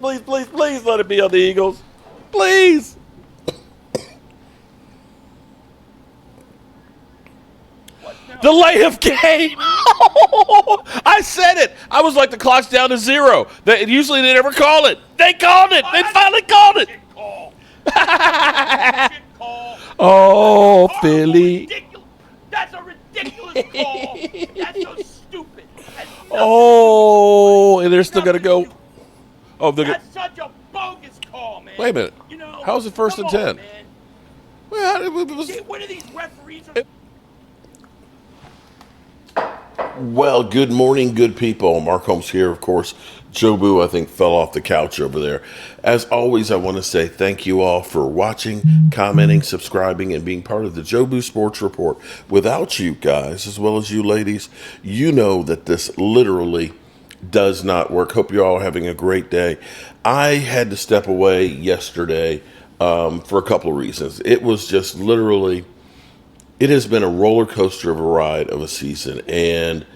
Please, please, please let it be on the Eagles. Please. The layup game. I said it. I was like, the clock's down to 0. Usually they never call it. They called it. They finally called it. Oh, Philly. That's a ridiculous call. That's so stupid. Oh, and they're still going to go. Oh, That's such a bogus call, man. Wait a minute. How was it first and 10? Man. Well, it was. What are these referees? Well, good morning, good people. Mark Holmes here, of course. Joe Boo, I think, fell off the couch over there. As always, I want to say thank you all for watching, commenting, subscribing, and being part of the Joe Boo Sports Report. Without you guys, as well as you ladies, you know that this literally does not work. Hope you're all having a great day. I had to step away yesterday for a couple of reasons. It was just literally... It has been a roller coaster of a ride of a season, and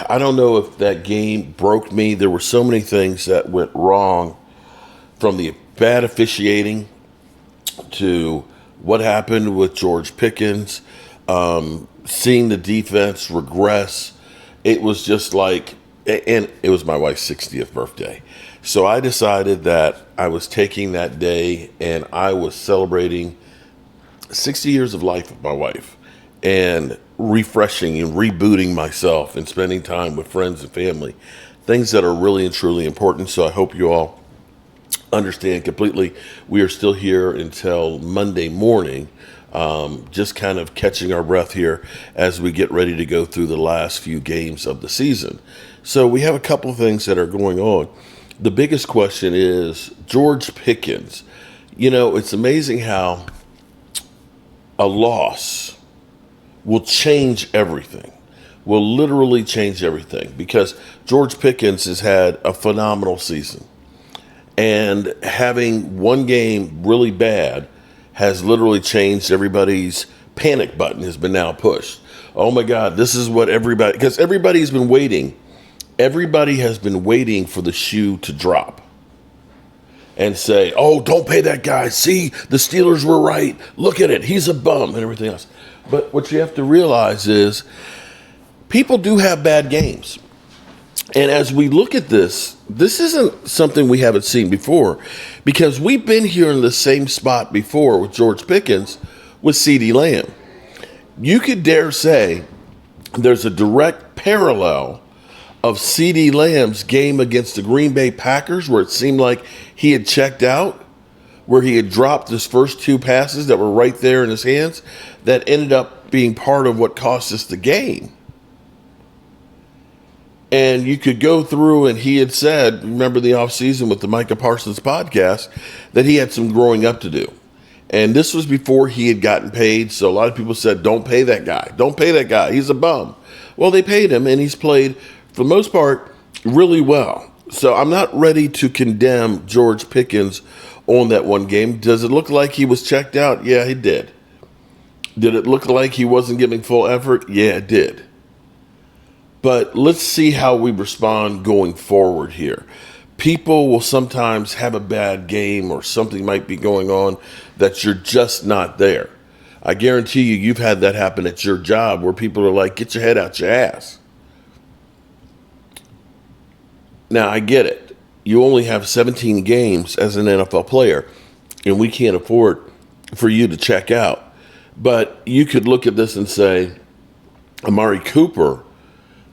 I don't know if that game broke me. There were so many things that went wrong, from the bad officiating to what happened with George Pickens, seeing the defense regress. It was just like, and it was my wife's 60th birthday. So I decided that I was taking that day and I was celebrating 60 years of life with my wife, and refreshing and rebooting myself and spending time with friends and family, things that are really and truly important. So I hope you all understand completely. We are still here until Monday morning, just kind of catching our breath here as we get ready to go through the last few games of the season. So we have a couple of things that are going on. The biggest question is George Pickens. You know, it's amazing how a loss will change everything, will literally change everything, because George Pickens has had a phenomenal season. And having one game really bad has literally changed everybody's panic button has been now pushed. Oh my God, this is what everybody, because everybody's been waiting. Everybody has been waiting for the shoe to drop and say, oh, don't pay that guy. See, the Steelers were right. Look at it. He's a bum and everything else. But what you have to realize is people do have bad games. And as we look at this isn't something we haven't seen before, because we've been here in the same spot before with George Pickens with CeeDee Lamb. You could dare say there's a direct parallel of CeeDee Lamb's game against the Green Bay Packers, where it seemed like he had checked out, where he had dropped his first two passes that were right there in his hands, that ended up being part of what cost us the game. And you could go through, and he had said, remember the offseason with the Micah Parsons podcast, that he had some growing up to do. And this was before he had gotten paid, so a lot of people said, don't pay that guy. Don't pay that guy. He's a bum. Well, they paid him, and he's played, for the most part, really well. So I'm not ready to condemn George Pickens on that one game. Does it look like he was checked out? Yeah, he did. Did it look like he wasn't giving full effort? Yeah, it did. But let's see how we respond going forward here. People will sometimes have a bad game, or something might be going on that you're just not there. I guarantee you've had that happen at your job, where people are like, get your head out your ass. Now, I get it. You only have 17 games as an NFL player, and we can't afford for you to check out. But you could look at this and say, Amari Cooper,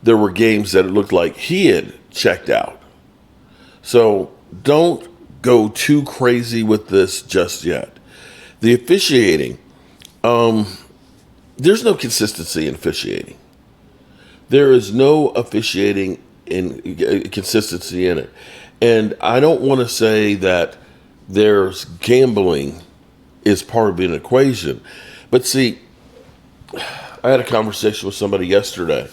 there were games that it looked like he had checked out. So don't go too crazy with this just yet. The officiating, there's no consistency in officiating. There is no officiating in consistency in it. And I don't want to say that there's gambling is part of an equation. But see, I had a conversation with somebody yesterday,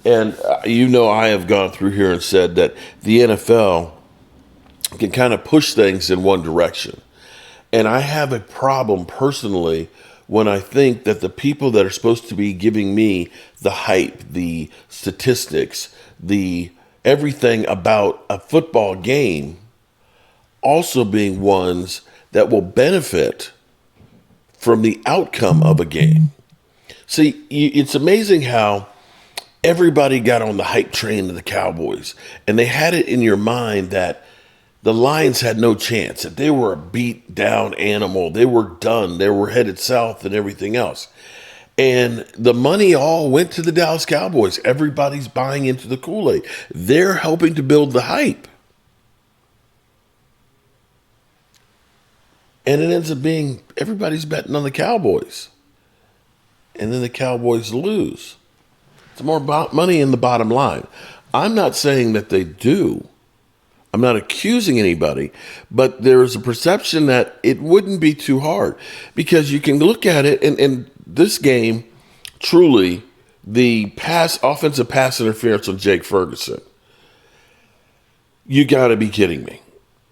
and I have gone through here and said that the NFL can kind of push things in one direction. And I have a problem personally when I think that the people that are supposed to be giving me the hype, the statistics, the everything about a football game also being ones that will benefit from the outcome of a game. See, it's amazing how everybody got on the hype train of the Cowboys, and they had it in your mind that the Lions had no chance, that they were a beat down animal. They were done. They were headed south and everything else. And the money all went to the Dallas Cowboys. Everybody's buying into the Kool-Aid. They're helping to build the hype. And it ends up being everybody's betting on the Cowboys. And then the Cowboys lose. It's more money in the bottom line. I'm not saying that they do. I'm not accusing anybody, but there is a perception that it wouldn't be too hard because you can look at it, and this game, truly, the offensive pass interference on Jake Ferguson, you got to be kidding me.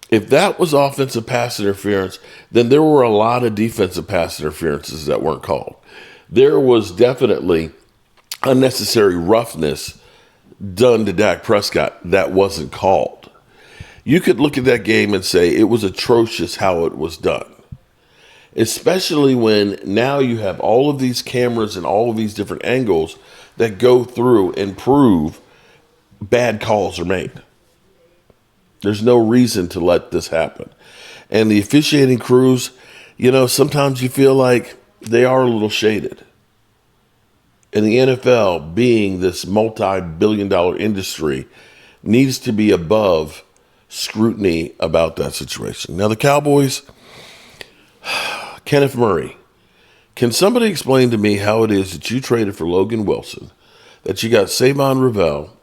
If that was offensive pass interference, then there were a lot of defensive pass interferences that weren't called. There was definitely unnecessary roughness done to Dak Prescott that wasn't called. You could look at that game and say it was atrocious how it was done, especially when now you have all of these cameras and all of these different angles that go through and prove bad calls are made. There's no reason to let this happen. And the officiating crews, sometimes you feel like they are a little shaded. And the NFL, being this multi-billion-dollar industry, needs to be above scrutiny about that situation. Now, the Cowboys, Kenneth Murray. Can somebody explain to me how it is that you traded for Logan Wilson, that you got Savon Ravel,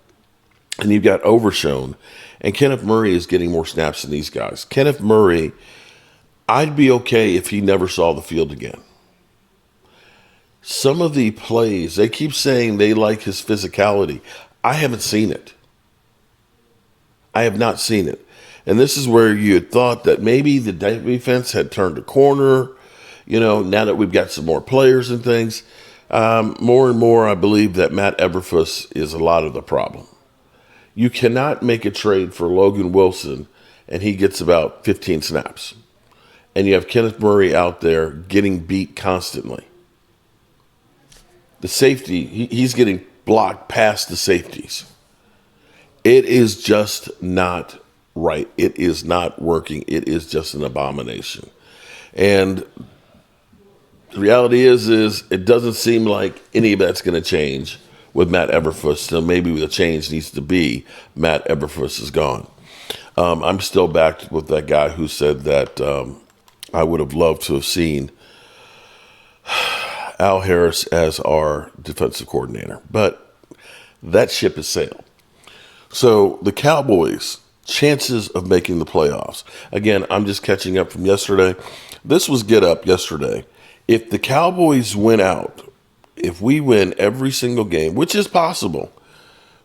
and you've got Overshown, and Kenneth Murray is getting more snaps than these guys? Kenneth Murray, I'd be okay if he never saw the field again. Some of the plays, they keep saying they like his physicality. I haven't seen it. I have not seen it. And this is where you had thought that maybe the defense had turned a corner, now that we've got some more players and things. More and more, I believe that Matt Eberflus is a lot of the problem. You cannot make a trade for Logan Wilson and he gets about 15 snaps. And you have Kenneth Murray out there getting beat constantly. The safety, he's getting blocked past the safeties. It is just not right. It is not working. It is just an abomination. And the reality is it doesn't seem like any of that's going to change with Matt Eberflus. So maybe the change needs to be Matt Eberflus is gone. I'm still back with that guy who said that I would have loved to have seen Al Harris as our defensive coordinator. But that ship has sailed. So the Cowboys, chances of making the playoffs. Again, I'm just catching up from yesterday. This was get up yesterday. If the Cowboys win out, if we win every single game, which is possible,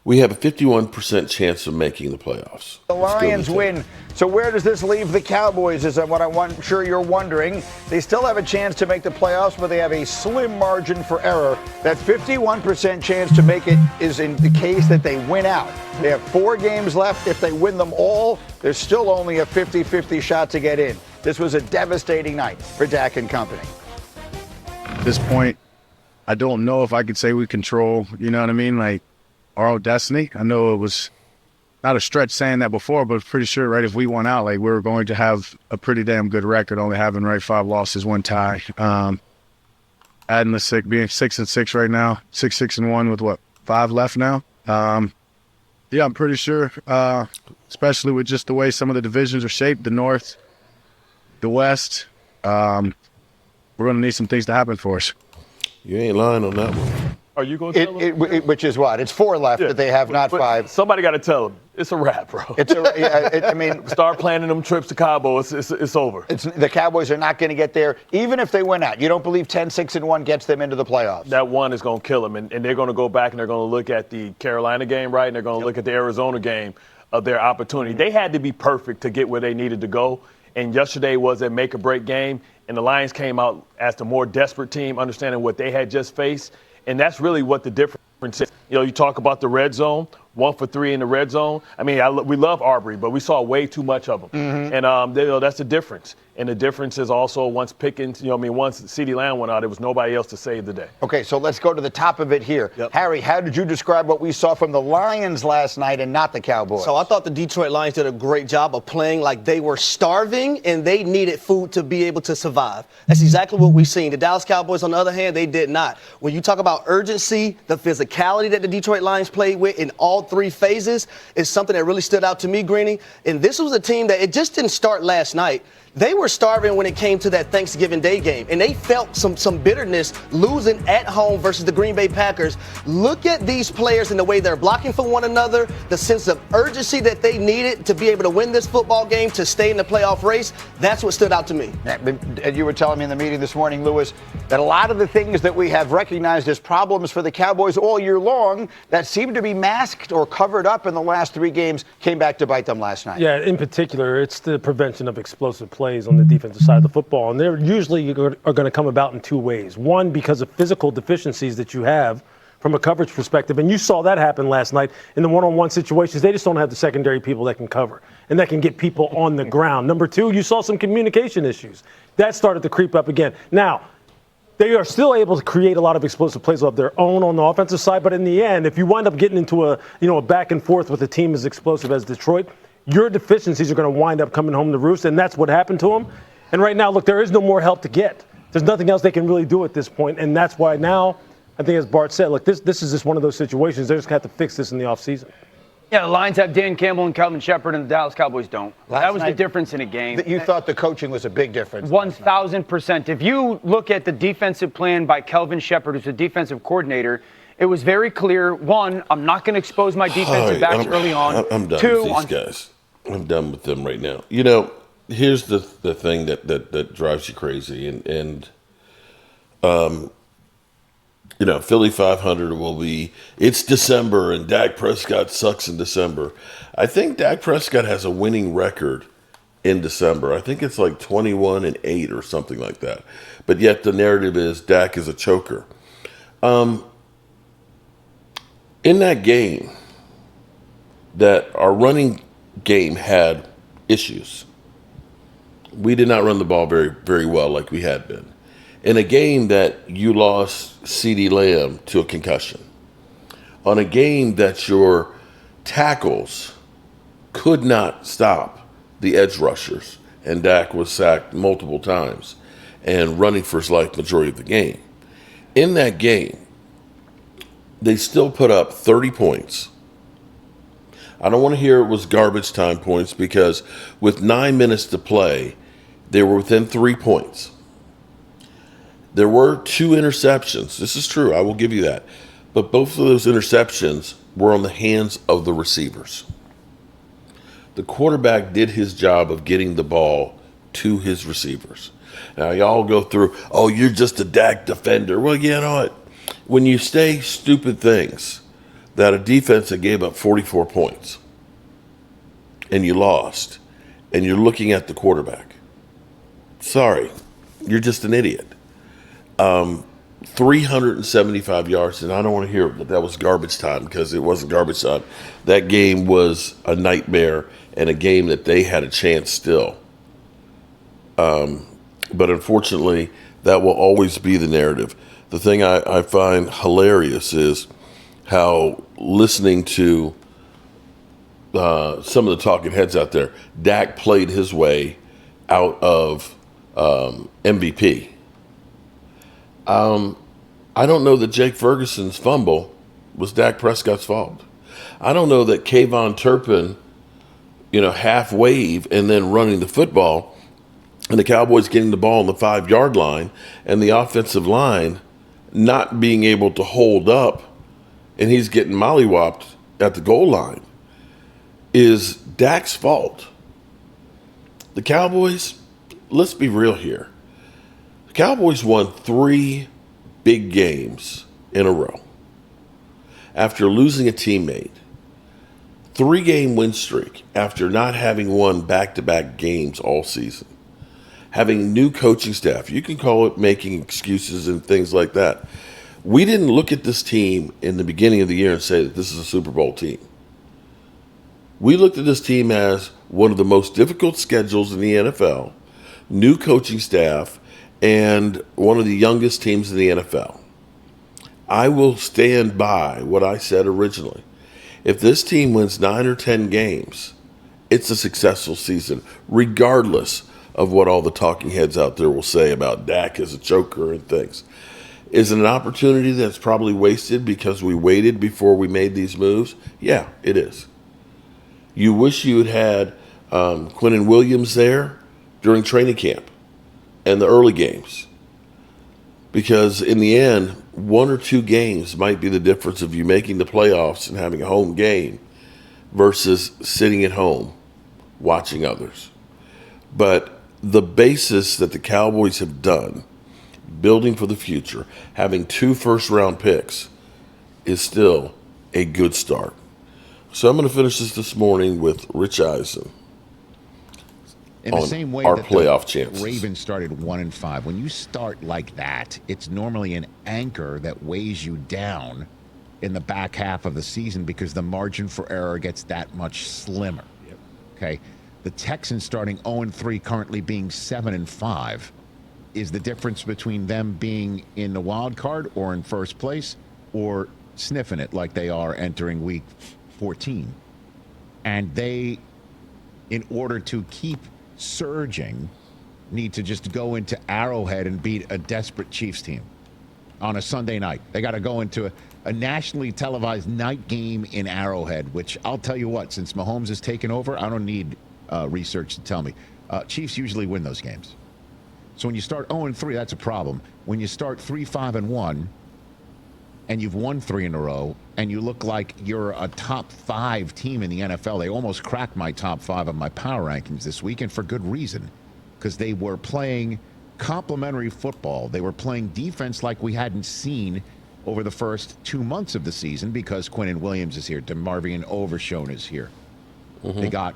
we have a 51% chance of making the playoffs. The Lions win. So where does this leave the Cowboys is what I'm sure you're wondering. They still have a chance to make the playoffs, but they have a slim margin for error. That 51% chance to make it is in the case that they win out. They have 4 games left. If they win them all, there's still only a 50-50 shot to get in. This was a devastating night for Dak and company. At this point, I don't know if I could say we control, our own destiny. I know it was not a stretch saying that before, but pretty sure, right, if we won out, we were going to have a pretty damn good record, only having, 5 losses, 1 tie. Adding the 6, being 6-6 right now, 6-1 with 5 left now. Yeah, I'm pretty sure, especially with just the way some of the divisions are shaped, the North, the West, we're going to need some things to happen for us. You ain't lying on that one. Are you going to tell them? Which is what? It's 4 left that they have, not 5. Somebody got to tell them. It's a wrap, bro. Start planning them trips to Cabo. It's over. The Cowboys are not going to get there, even if they win out. You don't believe 10-6-1 gets them into the playoffs? That one is going to kill them, and they're going to go back and they're going to look at the Carolina game, right, and they're going to look at the Arizona game of their opportunity. They had to be perfect to get where they needed to go, and yesterday was a make-or-break game, and the Lions came out as the more desperate team, understanding what they had just faced. And that's really what the difference is. You talk about the red zone. 1 for 3 in the red zone. I mean, we love Arbery, but we saw way too much of him. And that's the difference. And the difference is also once Pickens, once CeeDee Lamb went out, there was nobody else to save the day. Okay, so let's go to the top of it here. Yep. Harry, how did you describe what we saw from the Lions last night and not the Cowboys? So I thought the Detroit Lions did a great job of playing like they were starving and they needed food to be able to survive. That's exactly what we've seen. The Dallas Cowboys, on the other hand, they did not. When you talk about urgency, the physicality that the Detroit Lions played with in all 3 phases is something that really stood out to me, Greeny. And this was a team that it just didn't start last night. They were starving when it came to that Thanksgiving Day game, and they felt some bitterness losing at home versus the Green Bay Packers. Look at these players and the way they're blocking for one another, the sense of urgency that they needed to be able to win this football game, to stay in the playoff race. That's what stood out to me. And you were telling me in the meeting this morning, Lewis, that a lot of the things that we have recognized as problems for the Cowboys all year long that seemed to be masked or covered up in the last 3 games came back to bite them last night. Yeah, in particular, it's the prevention of explosive plays on the defensive side of the football. And they're usually are going to come about in 2 ways. One, because of physical deficiencies that you have from a coverage perspective. And you saw that happen last night in the one-on-one situations. They just don't have the secondary people that can cover and that can get people on the ground. Number 2, you saw some communication issues. That started to creep up again. Now, they are still able to create a lot of explosive plays of their own on the offensive side. But in the end, if you wind up getting into a back and forth with a team as explosive as Detroit, your deficiencies are going to wind up coming home to roost, and that's what happened to them. And right now, look, there is no more help to get. There's nothing else they can really do at this point, and that's why now, I think as Bart said, look, this is just one of those situations. They're just going to have to fix this in the offseason. Yeah, the Lions have Dan Campbell and Calvin Shepard, and the Dallas Cowboys don't. That was the difference in a game. You thought the coaching was a big difference. 1,000%. If you look at the defensive plan by Calvin Shepard, who's the defensive coordinator, it was very clear. 1, I'm not going to expose my defensive backs early on. I'm done 2, with these guys. I'm done with them right now. Here's the thing that drives you crazy, and Philly 500 will be. It's December, and Dak Prescott sucks in December. I think Dak Prescott has a winning record in December. I think it's like 21-8 or something like that. But yet the narrative is Dak is a choker. In that game, that our running game had issues. We did not run the ball very, very well like we had been. In a game that you lost CeeDee Lamb to a concussion. On a game that your tackles could not stop the edge rushers, and Dak was sacked multiple times and running for his life majority of the game. In that game, they still put up 30 points. I don't want to hear it was garbage time points, because with 9 minutes to play, they were within 3 points. There were 2 interceptions. This is true. I will give you that. But both of those interceptions were on the hands of the receivers. The quarterback did his job of getting the ball to his receivers. Now, y'all go through, oh, you're just a Dak defender. Well, you know what? When you say stupid things, that a defense that gave up 44 points and you lost, and you're looking at the quarterback, sorry, you're just an idiot. 375 yards, and I don't want to hear that was garbage time, because it wasn't garbage time. That game was a nightmare, and a game that they had a chance still. But unfortunately, that will always be the narrative. The thing I find hilarious is how, listening to some of the talking heads out there, Dak played his way out of MVP. I don't know that Jake Ferguson's fumble was Dak Prescott's fault. I don't know that Kayvon Turpin, half wave and then running the football, and the Cowboys getting the ball on the 5-yard line, and the offensive line not being able to hold up, and he's getting mollywopped at the goal line, is Dak's fault. The Cowboys, let's be real here. The Cowboys won 3 big games in a row after losing a teammate. 3-game win streak after not having won back-to-back games all season. Having new coaching staff. You can call it making excuses and things like that. We didn't look at this team in the beginning of the year and say that this is a Super Bowl team. We looked at this team as one of the most difficult schedules in the NFL, new coaching staff, and one of the youngest teams in the NFL. I will stand by what I said originally. If this team wins 9 or 10 games, it's a successful season, regardless of what all the talking heads out there will say about Dak as a choker and things. Is it an opportunity that's probably wasted because we waited before we made these moves? Yeah, it is. You wish you had Quinnen Williams there during training camp and the early games. Because in the end, 1 or 2 games might be the difference of you making the playoffs and having a home game versus sitting at home watching others. But the basis that the Cowboys have done, building for the future, having 2 first-round picks, is still a good start. So I'm going to finish this morning with Rich Eisen. In the same way our that playoff the chances. Ravens started 1-5. When you start like that, it's normally an anchor that weighs you down in the back half of the season because the margin for error gets that much slimmer. Yep. Okay, the Texans starting 0-3, currently being 7-5, is the difference between them being in the wild card or in first place or sniffing it like they are entering week 14. And they, in order to keep surging, need to just go into Arrowhead and beat a desperate Chiefs team on a Sunday night. They got to go into a nationally televised night game in Arrowhead, which I'll tell you what, since Mahomes has taken over, I don't need research to tell me. Chiefs usually win those games. So when you start 0-3, that's a problem. When you start 3-5-1 and you've won 3 in a row and you look like you're a top 5 team in the NFL, they almost cracked my top 5 of my power rankings this week, and for good reason, because they were playing complementary football. They were playing defense like we hadn't seen over the first 2 months of the season because Quinnen Williams is here, DeMarvion Overshown is here. Mm-hmm. They got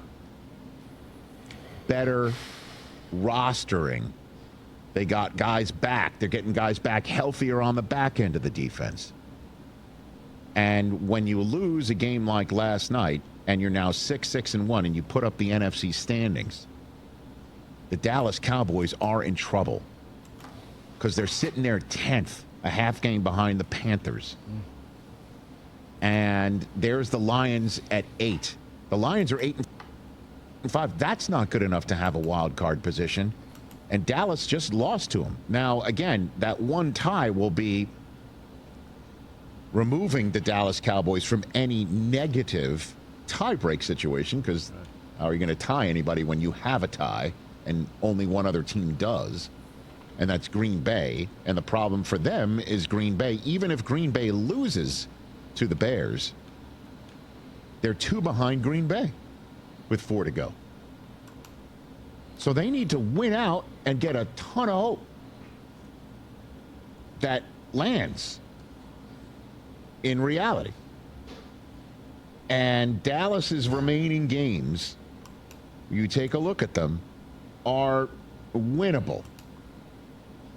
better rostering. They got guys back. They're getting guys back healthier on the back end of the defense. And when you lose a game like last night and you're now 6-1 and you put up the NFC standings, the Dallas Cowboys are in trouble because they're sitting there 10th, a half game behind the Panthers. And there's the Lions at 8. The Lions are 8-5. That's not good enough to have a wild card position. And Dallas just lost to them. Now, again, that one tie will be removing the Dallas Cowboys from any negative tie-break situation, because how are you going to tie anybody when you have a tie and only one other team does? And that's Green Bay. And the problem for them is Green Bay, even if Green Bay loses to the Bears, they're 2 behind Green Bay with 4 to go. So they need to win out and get a ton of hope that lands in reality. And Dallas's remaining games, you take a look at them, are winnable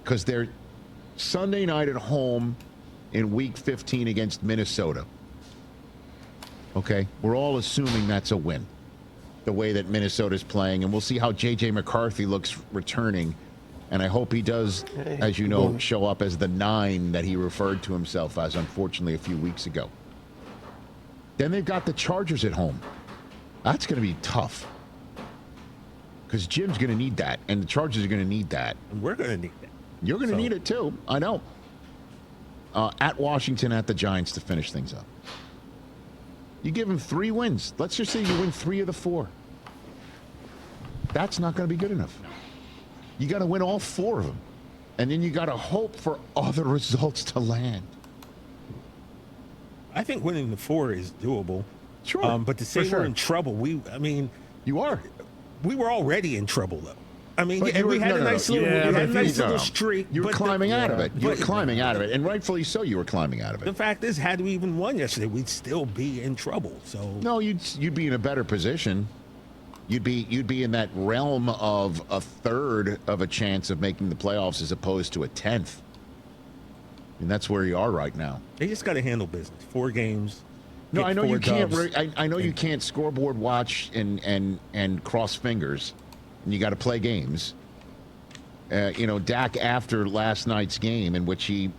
because they're Sunday night at home in week 15 against Minnesota. Okay, we're all assuming that's a win, the way that Minnesota's playing, and we'll see how J.J. McCarthy looks returning. And I hope he does, as you know, show up as the 9 that he referred to himself as, unfortunately, a few weeks ago. Then they've got the Chargers at home. That's going to be tough because Jim's going to need that, and the Chargers are going to need that. And we're going to need that. You're going to need it, too. I know. At Washington, at the Giants to finish things up. You give them 3 wins. Let's just say you win 3 of the 4. That's not going to be good enough. You got to win all 4 of them. And then you got to hope for other results to land. I think winning the 4 is doable. Sure. But to say we're in trouble, you are. We were already in trouble, though. I mean, But we had a nice little streak. You were climbing out of it. You were climbing out of it. And rightfully so, you were climbing out of it. The fact is, had we even won yesterday, we'd still be in trouble. So no, you'd be in a better position. You'd be in that realm of a third of a chance of making the playoffs as opposed to a 10th. And that's where you are right now. They just got to handle business. 4 games. No, I know you 4 can't. dubs. I know you can't scoreboard watch and cross fingers, and you got to play games. Dak, after last night's game, in which he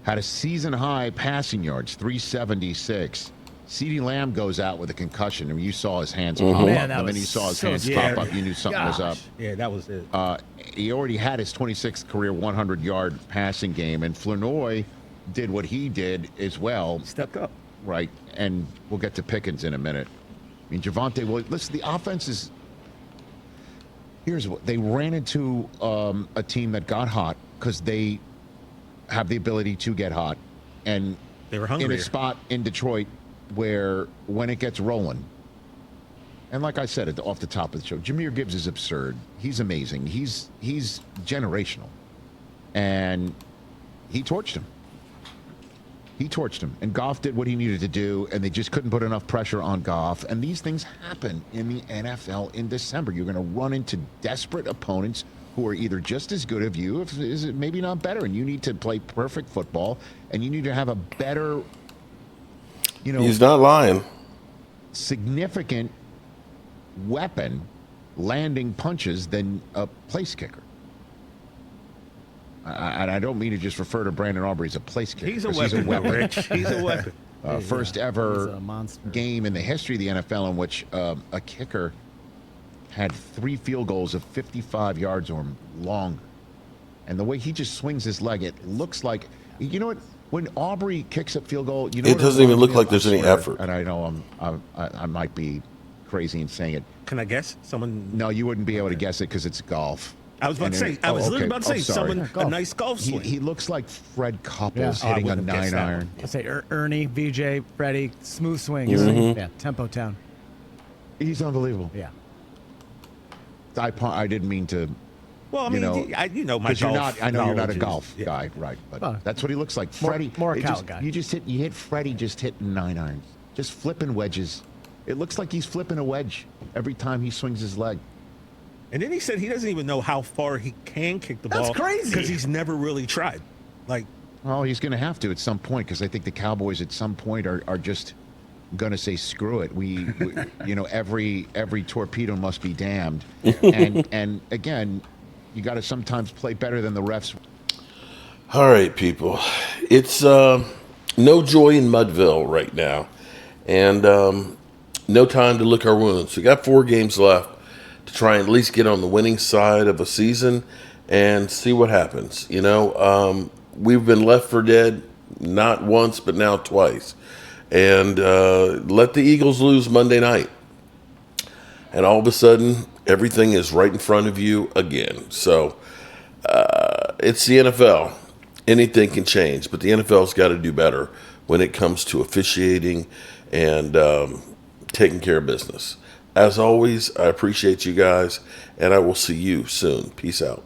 had a season-high passing yards, 376. CeeDee Lamb goes out with a concussion. I mean, you saw his hands pop Man, up. that The minute was you saw his so hands scary. pop up, you knew something was up. Yeah, that was it. He already had his 26th career 100-yard passing game, and Flournoy did what he did as well. Stepped up. Right, and we'll get to Pickens in a minute. I mean, Javonte, well, listen, the offense is... Here's what... They ran into a team that got hot because they have the ability to get hot. And They were in hungrier. a spot in Detroit where when it gets rolling, and like I said off the top of the show, Jahmyr Gibbs is absurd. He's amazing. He's generational. And he torched him. And Goff did what he needed to do, and they just couldn't put enough pressure on Goff. And these things happen in the NFL in December. You're going to run into desperate opponents who are either just as good as you, is maybe not better, and you need to play perfect football, and you need to have a better, He's not lying. significant weapon landing punches than a place kicker. And I don't mean to just refer to Brandon Aubrey as a place kicker. He's a 'cause weapon, Rich. He's a weapon. First He's ever a monster. game in the history of the NFL in which a kicker had 3 field goals of 55 yards or longer. And the way he just swings his leg, it looks like, you know what? When Aubrey kicks a field goal, It doesn't even look like there's any effort. And I know I might be crazy in saying it. Can I guess? Someone. No, you wouldn't be able to guess it because it's golf. I was about to say. I was literally about to say someone a nice golf swing. He looks like Fred Couples hitting a wouldn't have guessed that 9-iron. I say Ernie, VJ, Freddie, smooth swings. Mm-hmm. Yeah, tempo town. He's unbelievable. Yeah. I didn't mean to. Well, I mean, my because you're not. golf I know you're not a knowledge golf is- guy, right? But Well, that's what he looks like. more- Freddie, more a it cow just- guy. You hit Freddie just hitting 9-irons, just flipping wedges. It looks like he's flipping a wedge every time he swings his leg. And then he said he doesn't even know how far he can kick the That's ball. crazy. Because he's never really tried. Like, Oh, he's going to have to at some point because I think the Cowboys at some point are just going to say screw it. We every torpedo must be damned. and again, you got to sometimes play better than the refs. All right, people. It's no joy in Mudville right now. And no time to lick our wounds. We got 4 games left to try and at least get on the winning side of a season and see what happens. We've been left for dead not once, but now twice. And let the Eagles lose Monday night. And all of a sudden, everything is right in front of you again. So it's the NFL. Anything can change, but the NFL's got to do better when it comes to officiating and taking care of business. As always, I appreciate you guys, and I will see you soon. Peace out.